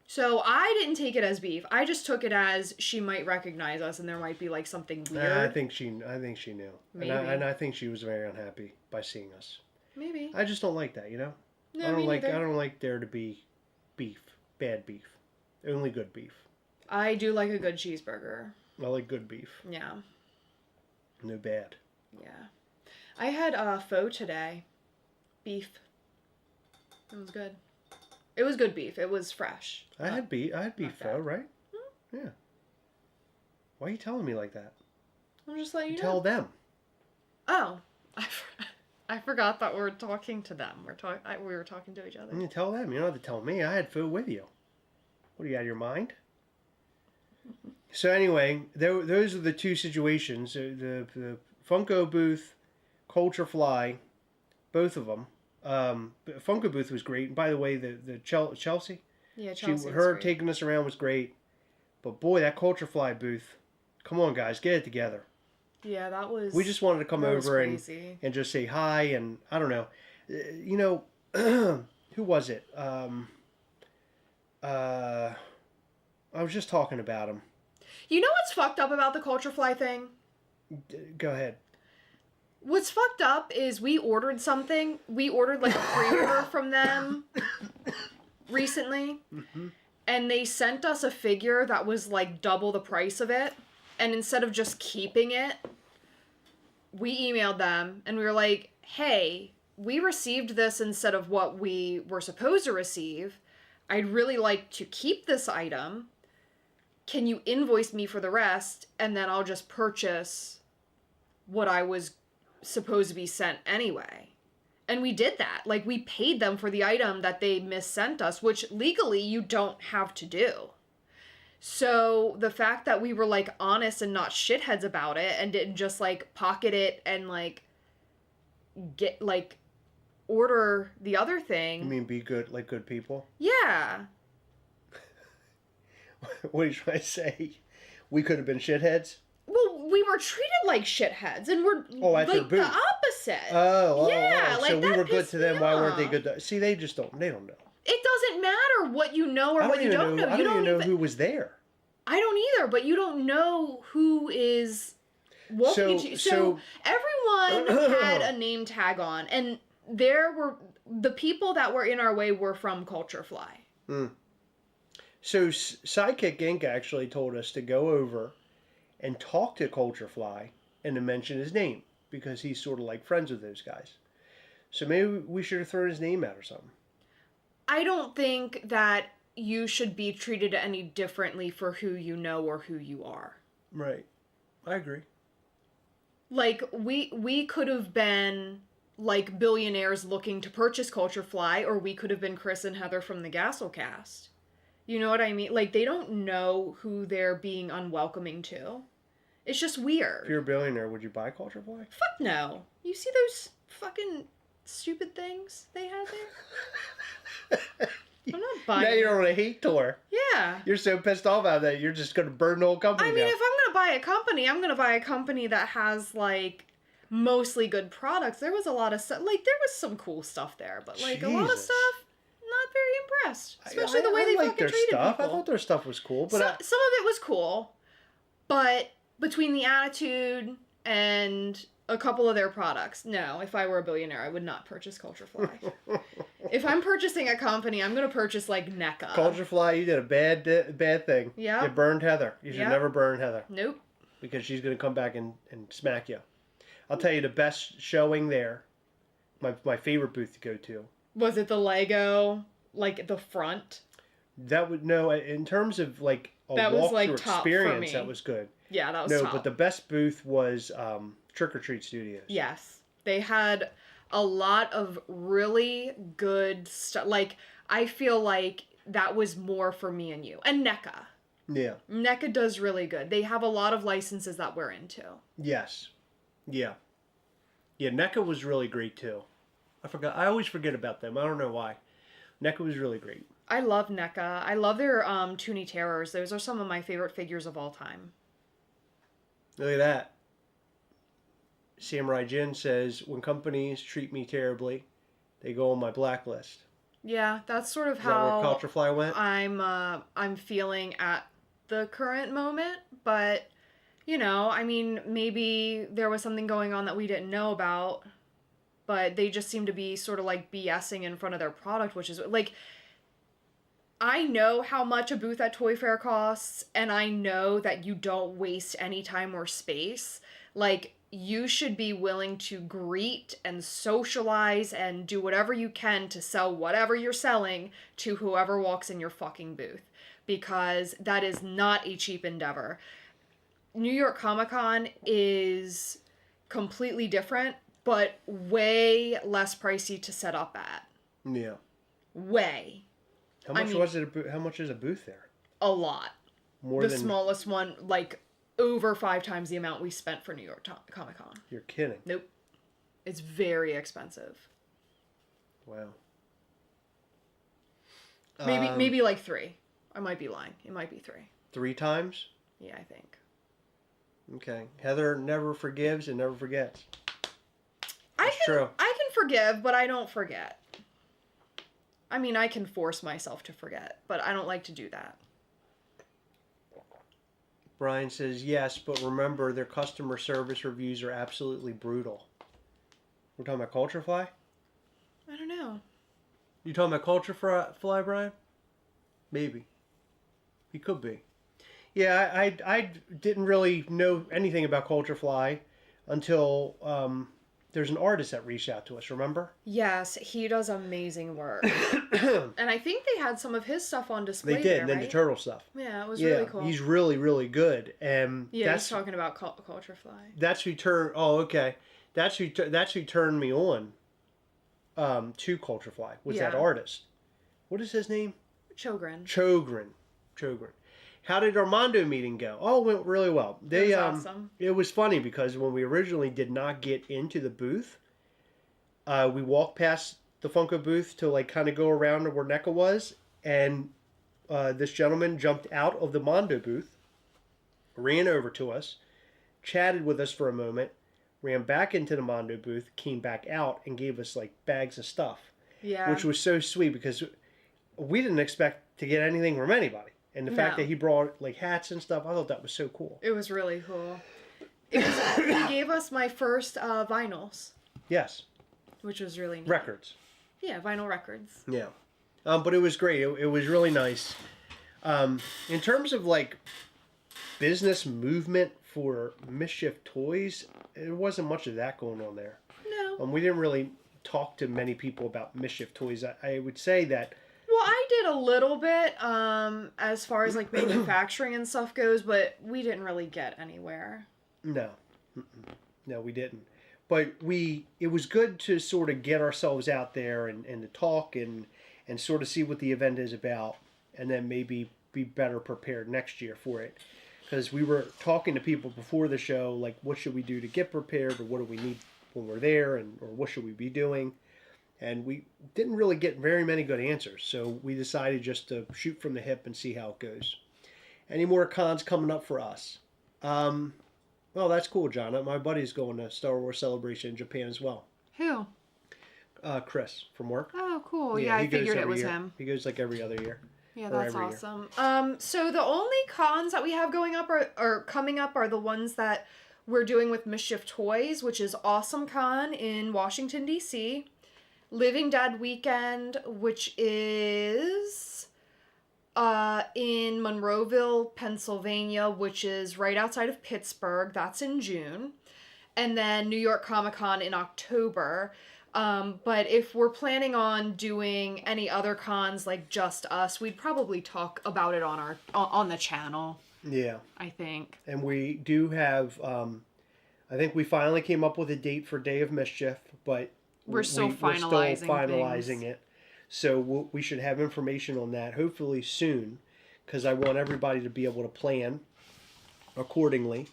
S2: So I didn't take it as beef. I just took it as she might recognize us and there might be like something weird.
S1: I think she knew.
S2: Maybe.
S1: And I think she was very unhappy by seeing us.
S2: Maybe.
S1: I just don't like that, you know?
S2: No,
S1: I don't
S2: me neither.
S1: I don't like there to be beef. Bad beef. Only good beef.
S2: I do like a good cheeseburger.
S1: I like good beef.
S2: Yeah.
S1: No bad.
S2: Yeah. I had pho today. Beef. It was good. It was good beef. It was fresh.
S1: I had beef pho, right?
S2: Hmm?
S1: Yeah. Why are you telling me like that?
S2: I'm just letting you
S1: Tell
S2: know.
S1: them.
S2: Oh. I forgot that we're talking to them. We were talking to each other.
S1: You tell them. You don't have to tell me. I had food with you. What, are you out of your mind? So anyway, those are the two situations. The Funko booth, Culturefly, both of them. Funko booth was great. And by the way, the Chelsea.
S2: Yeah, Chelsea.
S1: Her taking us around was great. But boy, that Culturefly booth. Come on, guys, get it together.
S2: Yeah, that was.
S1: We just wanted to come over and just say hi, and I don't know. You know, who was it? I was just talking about him.
S2: You know what's fucked up about the Culturefly thing?
S1: Go ahead.
S2: What's fucked up is we ordered something. We ordered like a pre-order from them recently. Mm-hmm. And they sent us a figure that was like double the price of it. And instead of just keeping it, we emailed them and we were like, hey, we received this instead of what we were supposed to receive. I'd really like to keep this item. Can you invoice me for the rest? And then I'll just purchase what I was supposed to be sent anyway. And we did that. Like, we paid them for the item that they missent us, which legally you don't have to do. So the fact that we were like honest and not shitheads about it and didn't just like pocket it and like get like order the other thing.
S1: You mean be good, like good people?
S2: Yeah.
S1: What are you trying to say? We could have been shitheads?
S2: Well, we were treated like shitheads, and we're like the opposite.
S1: Yeah, like so we were good to them. Why weren't they good to... See, they don't know.
S2: It doesn't matter what you know or what you don't know.
S1: I don't even know who was there.
S2: I don't either, but you don't know who is walking into you. So everyone had a name tag on, and there were... The people that were in our way were from Culturefly.
S1: Hmm. So Sidekick Inc. actually told us to go over and talk to Culturefly and to mention his name because he's sort of like friends with those guys. So maybe we should have thrown his name out or something.
S2: I don't think that you should be treated any differently for who you know or who you are.
S1: Right. I agree.
S2: Like, we could have been like billionaires looking to purchase Culturefly, or we could have been Chris and Heather from the Gastlecast. You know what I mean? Like, they don't know who they're being unwelcoming to. It's just weird.
S1: If you're a billionaire, would you buy Culturefly?
S2: Fuck no. You see those fucking stupid things they had there? I'm not buying
S1: Now you're on a hate tour.
S2: Yeah.
S1: You're so pissed off about that, you're just going to burn the whole company down.
S2: If I'm going to buy a company, I'm going to buy a company that has, like, mostly good products. There was a lot of stuff. Like, there was some cool stuff there, but, like, a lot of stuff... Not very impressed, especially the way they fucking treated people.
S1: I thought their stuff was cool, but
S2: some of it was cool, but between the attitude and a couple of their products, no. If I were a billionaire, I would not purchase Culturefly. If I'm purchasing a company, I'm going to purchase like NECA.
S1: Culturefly, you did a bad thing.
S2: Yeah.
S1: You burned Heather. You should never burn Heather.
S2: Nope.
S1: Because she's going to come back and smack you. I'll tell you the best showing there, my favorite booth to go to.
S2: Was it the Lego, like the front?
S1: That would, no, in terms of like a
S2: walkthrough
S1: experience, that was good.
S2: Yeah, that was top.
S1: But the best booth was Trick or Treat Studios.
S2: Yes. They had a lot of really good stuff. Like, I feel like that was more for me and you. And NECA.
S1: Yeah.
S2: NECA does really good. They have a lot of licenses that we're into.
S1: Yes. Yeah. Yeah, NECA was really great too. I always forget about them. I don't know why. NECA was really great.
S2: I love NECA. I love their Toonie Terrors. Those are some of my favorite figures of all time.
S1: Look at that. Samurai Jin says, when companies treat me terribly, they go on my blacklist.
S2: Yeah, that's sort of
S1: Is
S2: how
S1: that where Culturefly went?
S2: I'm feeling at the current moment, but you know, I mean, maybe there was something going on that we didn't know about, but they just seem to be sort of like BSing in front of their product, which is like, I know how much a booth at Toy Fair costs, and I know that you don't waste any time or space. Like, you should be willing to greet and socialize and do whatever you can to sell whatever you're selling to whoever walks in your fucking booth, because that is not a cheap endeavor. New York Comic Con is completely different, but way less pricey to set up at.
S1: Yeah.
S2: Way.
S1: How much is a booth there?
S2: A lot.
S1: More
S2: the
S1: than...
S2: smallest one, like, over 5 times the amount we spent for New York Comic Con.
S1: You're kidding.
S2: Nope. It's very expensive.
S1: Wow.
S2: Maybe like 3. I might be lying. It might be 3.
S1: 3 times?
S2: Yeah, I think.
S1: Okay. Heather never forgives and never forgets.
S2: True. I can forgive, but I don't forget. I mean, I can force myself to forget, but I don't like to do that.
S1: Brian says, yes, but remember, their customer service reviews are absolutely brutal. We're talking about Culturefly?
S2: I don't know.
S1: You talking about Culturefly, Brian? Maybe. He could be. Yeah, I didn't really know anything about Culturefly until there's an artist that reached out to us, remember?
S2: Yes, he does amazing work. And I think they had some of his stuff on display.
S1: They did,
S2: there,
S1: and then
S2: right?
S1: the turtle stuff.
S2: Yeah, it was really cool.
S1: He's really, really good. And
S2: yeah, he's talking about Culturefly.
S1: That's who turned. Oh, okay. That's who turned me on to Culturefly. Was that artist? What is his name? Chogren. How did Armando meeting go? Oh, it went really well.
S2: It was awesome.
S1: It was funny because when we originally did not get into the booth, we walked past the Funko booth to like kind of go around to where NECA was, and this gentleman jumped out of the Mondo booth, ran over to us, chatted with us for a moment, ran back into the Mondo booth, came back out, and gave us like bags of stuff.
S2: Yeah.
S1: Which was so sweet because we didn't expect to get anything from anybody. And the fact that he brought like hats and stuff, I thought that was so cool.
S2: It was really cool. He gave us my first vinyls.
S1: Yes.
S2: Which was really neat.
S1: Records.
S2: Yeah, vinyl records.
S1: Yeah. But it was great. It was really nice. In terms of like business movement for Mischief Toys, there wasn't much of that going on there.
S2: No.
S1: We didn't really talk to many people about Mischief Toys. I would say that.
S2: Well, I did a little bit as far as like manufacturing and stuff goes, but we didn't really get anywhere.
S1: No. No, we didn't. But it was good to sort of get ourselves out there and to talk and sort of see what the event is about, and then maybe be better prepared next year for it. Because we were talking to people before the show, like what should we do to get prepared, or what do we need when we're there, or what should we be doing? And we didn't really get very many good answers, so we decided just to shoot from the hip and see how it goes. Any more cons coming up for us? Well, that's cool, John. My buddy's going to Star Wars Celebration in Japan as well.
S2: Who?
S1: Chris from work.
S2: Oh, cool. Yeah, I figured it was him.
S1: He goes like every other year.
S2: Yeah, that's awesome. So the only cons that we have going up or coming up are the ones that we're doing with Mischief Toys, which is Awesome Con in Washington, D.C., Living Dead weekend, which is in Monroeville, Pennsylvania, which is right outside of Pittsburgh. That's in June. And then New York Comic Con in October. But if we're planning on doing any other cons like Just Us, we'd probably talk about it on the channel.
S1: Yeah.
S2: I think.
S1: And we do have, I think we finally came up with a date for Day of Mischief, but
S2: we're still finalizing
S1: it. So we should have information on that hopefully soon, because I want everybody to be able to plan accordingly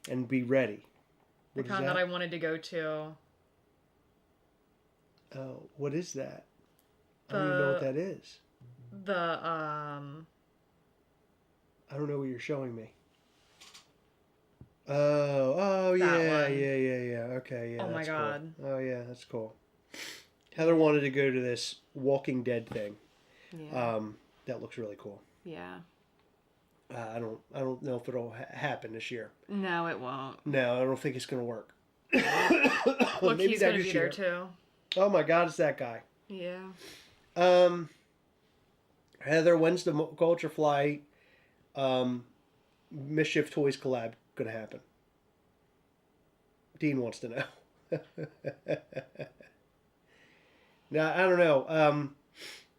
S1: and be ready.
S2: The con that I wanted to go to.
S1: Oh, what is that? I don't even know what that is.
S2: I
S1: don't know what you're showing me. Oh, yeah. Okay, yeah.
S2: Oh my God.
S1: Cool. Oh yeah, that's cool. Heather wanted to go to this Walking Dead thing.
S2: Yeah.
S1: That looks really cool.
S2: Yeah.
S1: I don't know if it'll happen this year.
S2: No, it won't.
S1: No, I don't think it's gonna work.
S2: Look, he's gonna be there too.
S1: Oh my God, it's that guy.
S2: Yeah.
S1: Heather, when's the Culturefly Mischief Toys collab gonna happen? Dean wants to know. Now, I don't know.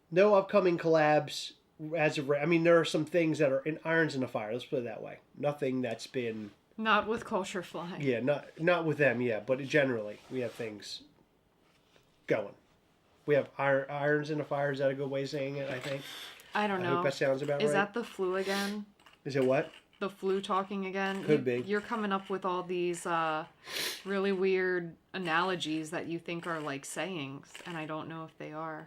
S1: No upcoming collabs as of... I mean, there are some things that are in irons in the fire. Let's put it that way. Nothing that's been...
S2: Not with Culturefly.
S1: Yeah, not with them, yeah. But generally, we have things going. We have irons in the fire. Is that a good way of saying it, I think?
S2: I don't know.
S1: I hope that sounds about right.
S2: Is that the flu again?
S1: Is it what?
S2: The flu talking again?
S1: Could be.
S2: You're coming up with all these really weird analogies that you think are like sayings, and I don't know if they are.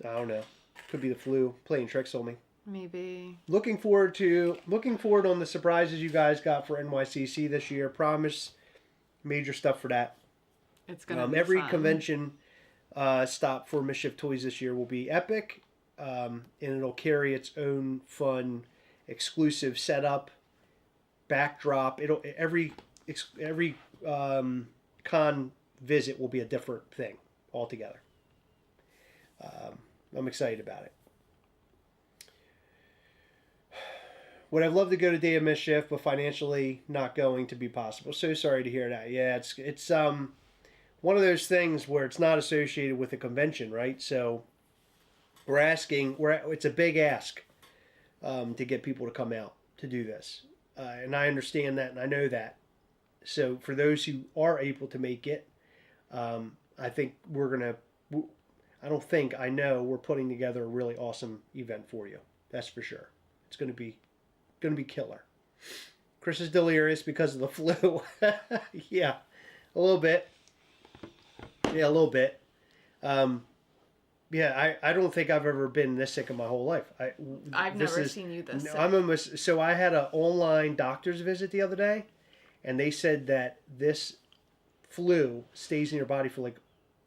S1: I don't know. Could be the flu playing tricks on me.
S2: Maybe.
S1: Looking forward on the surprises you guys got for NYCC this year. Promise major stuff for that.
S2: It's gonna be
S1: every
S2: fun.
S1: Convention stop for Mischief Toys this year will be epic, and it'll carry its own fun exclusive setup, backdrop. Every con visit will be a different thing altogether. I'm excited about it. Would have loved to go to Day of Mischief, but financially not going to be possible. So sorry to hear that. Yeah, it's one of those things where it's not associated with a convention, right? So it's a big ask to get people to come out to do this. And I understand that and I know that. So for those who are able to make it, I think I know we're putting together a really awesome event for you. That's for sure. It's going to be killer. Chris is delirious because of the flu. Yeah, a little bit. Yeah, a little bit. Yeah, I don't think I've ever been this sick in my whole life.
S2: I've never seen you this sick.
S1: So I had an online doctor's visit the other day, and they said that this flu stays in your body for like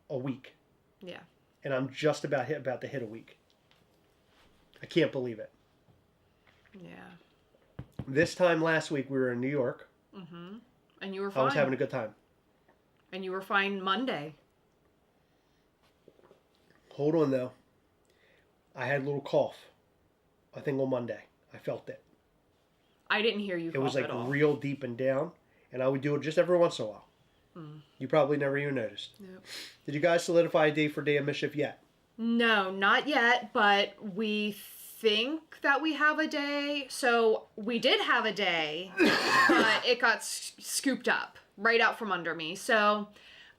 S1: a week.
S2: Yeah.
S1: And I'm just about to hit a week. I can't believe it.
S2: Yeah.
S1: This time last week we were in New York.
S2: Mm-hmm. And you were fine.
S1: I was having a good time.
S2: And you were fine Monday.
S1: Hold on though. I had a little cough. I think on Monday. I felt it.
S2: I didn't hear you cough at all.
S1: It was like real deep and down. And I would do it just every once in a while. Mm. You probably never even noticed.
S2: Nope.
S1: Did you guys solidify a date for Day of Mischief yet?
S2: No, not yet. But we think that we have a day. So we did have a day. But it got scooped up right out from under me. So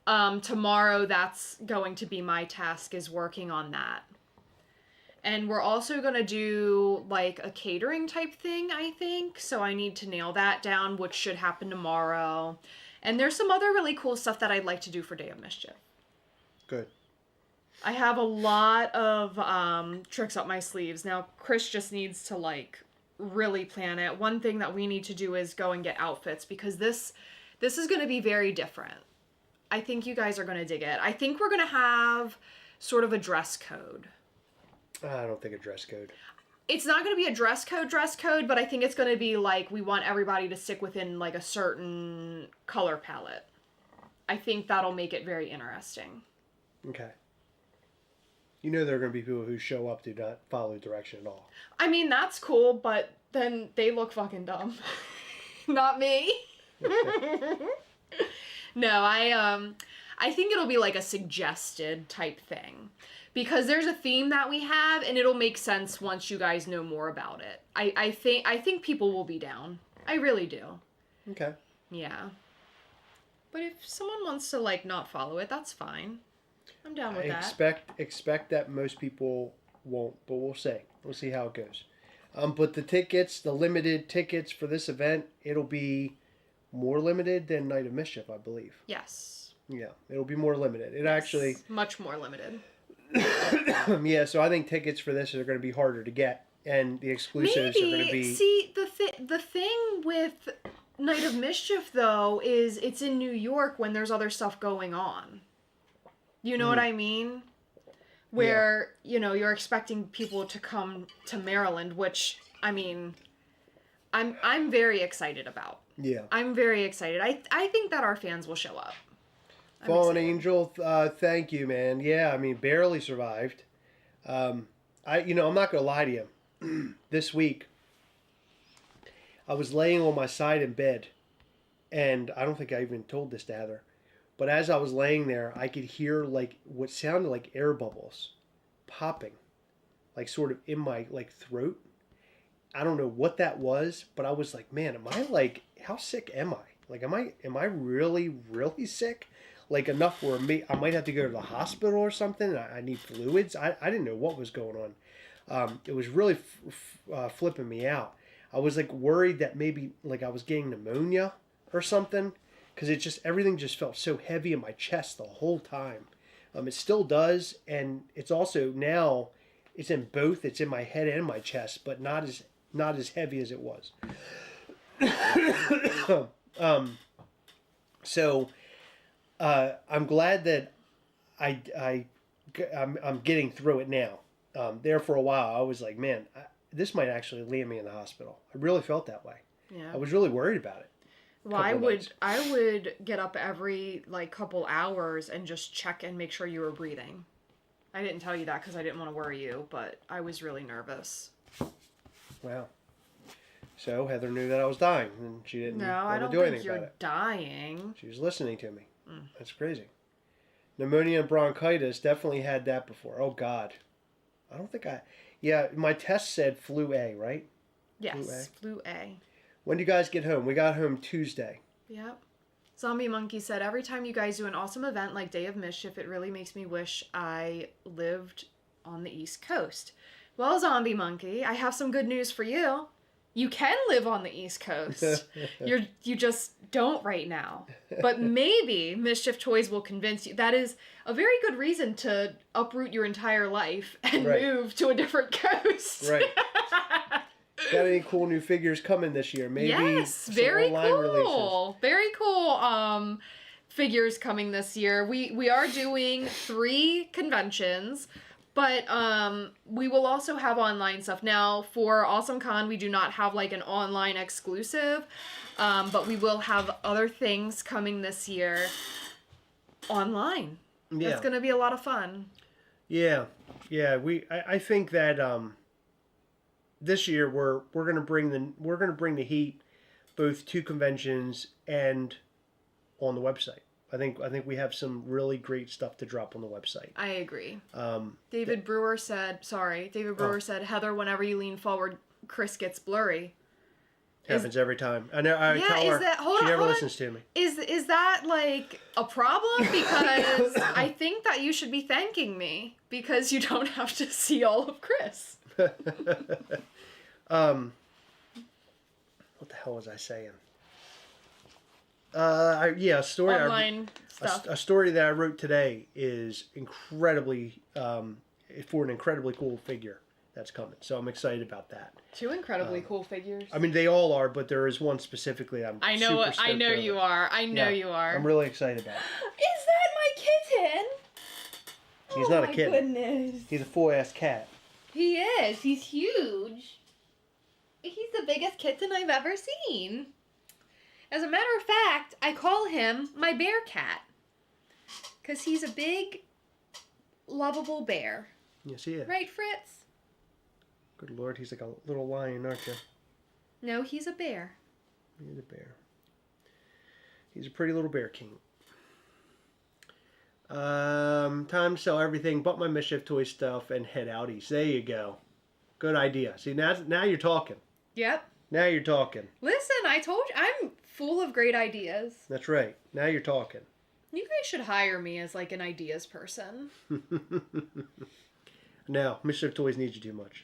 S2: tomorrow that's going to be my task, is working on that. And we're also going to do like a catering type thing, I think. So I need to nail that down, which should happen tomorrow. And there's some other really cool stuff that I'd like to do for Day of Mischief.
S1: Good.
S2: I have a lot of tricks up my sleeves. Now, Chris just needs to like really plan it. One thing that we need to do is go and get outfits, because this is going to be very different. I think you guys are going to dig it. I think we're going to have sort of a dress code.
S1: I don't think a dress code.
S2: It's not going to be a dress code, but I think it's going to be like, we want everybody to stick within like a certain color palette. I think that'll make it very interesting.
S1: Okay. You know there are going to be people who show up do not follow direction at all.
S2: I mean, that's cool, but then they look fucking dumb. Not me. No, I think it'll be like a suggested type thing. Because there's a theme that we have, and it'll make sense once you guys know more about it. I think people will be down. I really do.
S1: Okay.
S2: Yeah. But if someone wants to, like, not follow it, that's fine. I'm down with that.
S1: Expect that most people won't, but we'll see. We'll see how it goes. But the tickets, the limited tickets for this event, it'll be more limited than Night of Mischief, I believe.
S2: Yes.
S1: Yeah, it'll be more limited. It actually...
S2: Much more limited.
S1: Yeah, so I think tickets for this are going to be harder to get, and the exclusives are going to be...
S2: See, the thing with Night of Mischief, though, is it's in New York when there's other stuff going on. You know what I mean? Where, you're expecting people to come to Maryland, which, I mean, I'm very excited about.
S1: Yeah.
S2: I'm very excited. I think that our fans will show up.
S1: Fallen Angel, thank you, man. Yeah, I mean, barely survived. I'm not going to lie to you. This week, I was laying on my side in bed, and I don't think I even told this to Heather, but as I was laying there, I could hear, like, what sounded like air bubbles popping, like, sort of in my, like, throat. I don't know what that was, but I was like, man, am I, like, how sick am I? Like, am I really, really sick? Like, enough where I might have to go to the hospital or something. I need fluids. I didn't know what was going on. It was really flipping me out. I was, like, worried that maybe, like, I was getting pneumonia or something. Because everything just felt so heavy in my chest the whole time. It still does. And it's also now, it's in both. It's in my head and my chest. But not as heavy as it was. So... I'm glad that I'm getting through it now. There for a while, I was like, man, this might actually land me in the hospital. I really felt that way.
S2: Yeah.
S1: I was really worried about it.
S2: Well, I would get up every, like, couple hours and just check and make sure you were breathing. I didn't tell you that because I didn't want to worry you, but I was really nervous.
S1: Wow. So Heather knew that I was dying, and she didn't want to do anything about it. No, I don't think you're
S2: dying.
S1: She was listening to me. That's crazy. Pneumonia and bronchitis, definitely had that before. Oh, God. I don't think Yeah, my test said flu A, right?
S2: Yes, flu A.
S1: When do you guys get home? We got home Tuesday.
S2: Yep. Zombie Monkey said, every time you guys do an awesome event like Day of Mischief, it really makes me wish I lived on the East Coast. Well, Zombie Monkey, I have some good news for you. You can live on the East Coast. You just don't right now. But maybe Mischief Toys will convince you. That is a very good reason to uproot your entire life and move to a different coast.
S1: Right. Got any cool new figures coming this year? Maybe
S2: yes, very cool.
S1: Releases.
S2: Very cool figures coming this year. We are doing 3 conventions. But we will also have online stuff. Now, for AwesomeCon, we do not have, like, an online exclusive. But we will have other things coming this year online. Yeah. It's going to be a lot of fun.
S1: Yeah. Yeah, I think that this year we're going to bring the heat both to conventions and on the website. I think we have some really great stuff to drop on the website.
S2: I agree. David Brewer said, Heather, whenever you lean forward, Chris gets blurry.
S1: Happens every time. I know. I tell her. She never listens to me.
S2: Is that, like, a problem? Because I think that you should be thanking me because you don't have to see all of Chris.
S1: What the hell was I saying? A story.
S2: Online stuff.
S1: A story that I wrote today is incredibly for an incredibly cool figure that's coming. So I'm excited about that.
S2: 2 incredibly cool figures.
S1: I mean, they all are, but there is one specifically
S2: I know you are. I'm
S1: really excited about it.
S2: Is that my kitten?
S1: He's not a kitten.
S2: Goodness.
S1: He's a full-ass cat.
S2: He is. He's huge. He's the biggest kitten I've ever seen. As a matter of fact, I call him my bear cat. Because he's a big, lovable bear.
S1: Yes, he is.
S2: Right, Fritz?
S1: Good Lord, he's like a little lion, aren't you?
S2: No, he's a bear.
S1: He's a bear. He's a pretty little bear king. Time to sell everything but my Mischief Toy stuff and head outies. There you go. Good idea. See, now you're talking.
S2: Yep.
S1: Now you're talking.
S2: Listen, I told you, I'm full of great ideas.
S1: That's right. Now you're talking.
S2: You guys should hire me as like an ideas person.
S1: No, Mischief Toys needs you too much.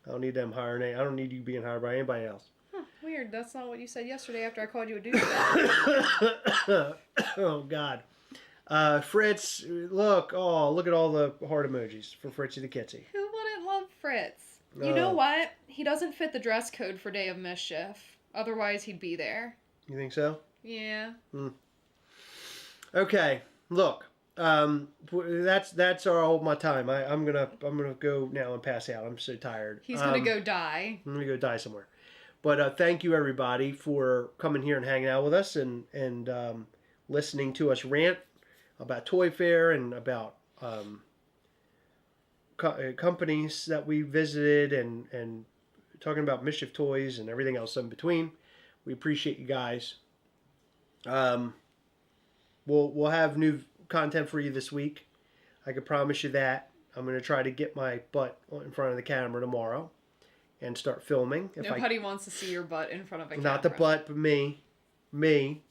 S1: I don't need them hiring. I don't need you being hired by anybody else.
S2: Huh, weird. That's not what you said yesterday after I called you a douchebag.
S1: Oh, God. Fritz, look at all the heart emojis for Fritzy the Kitsy.
S2: Who wouldn't love Fritz? You know what? He doesn't fit the dress code for Day of Mischief. Otherwise, he'd be there.
S1: You think so?
S2: Yeah.
S1: Okay. Look, that's all my time. I'm gonna go now and pass out. I'm so tired.
S2: He's gonna go die.
S1: I'm gonna go die somewhere. But thank you everybody for coming here and hanging out with us and listening to us rant about Toy Fair and about companies that we visited and talking about Mischief Toys and everything else in between. We appreciate you guys. We'll have new content for you this week. I can promise you that. I'm going to try to get my butt in front of the camera tomorrow and start filming.
S2: Nobody wants to see your butt in front of a camera.
S1: Not the butt, but me. In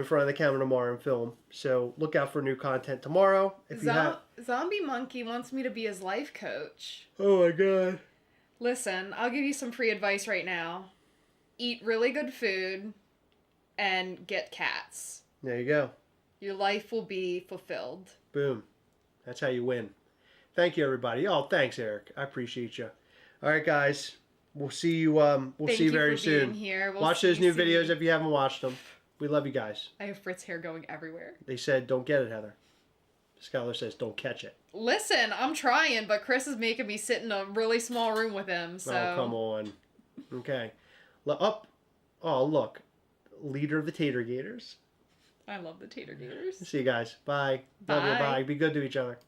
S1: front of the camera tomorrow and film. So look out for new content tomorrow.
S2: Zombie Monkey wants me to be his life coach.
S1: Oh my God.
S2: Listen, I'll give you some free advice right now. Eat really good food and get cats.
S1: There you go.
S2: Your life will be fulfilled.
S1: Boom. That's how you win. Thank you, everybody. Oh, thanks, Eric. I appreciate you. All right, guys. We'll see you. We'll see you very soon. Watch those new videos if you haven't watched them. We love you guys.
S2: I have Fritz hair going everywhere.
S1: They said, "Don't get it, Heather." Skylar says, "Don't catch it."
S2: Listen, I'm trying, but Chris is making me sit in a really small room with him. So.
S1: Oh, come on. Okay. Up. Oh, look. Leader of the Tater Gators.
S2: I love the Tater Gators.
S1: See you guys. Bye.
S2: Bye.
S1: Love you. Bye. Be good to each other.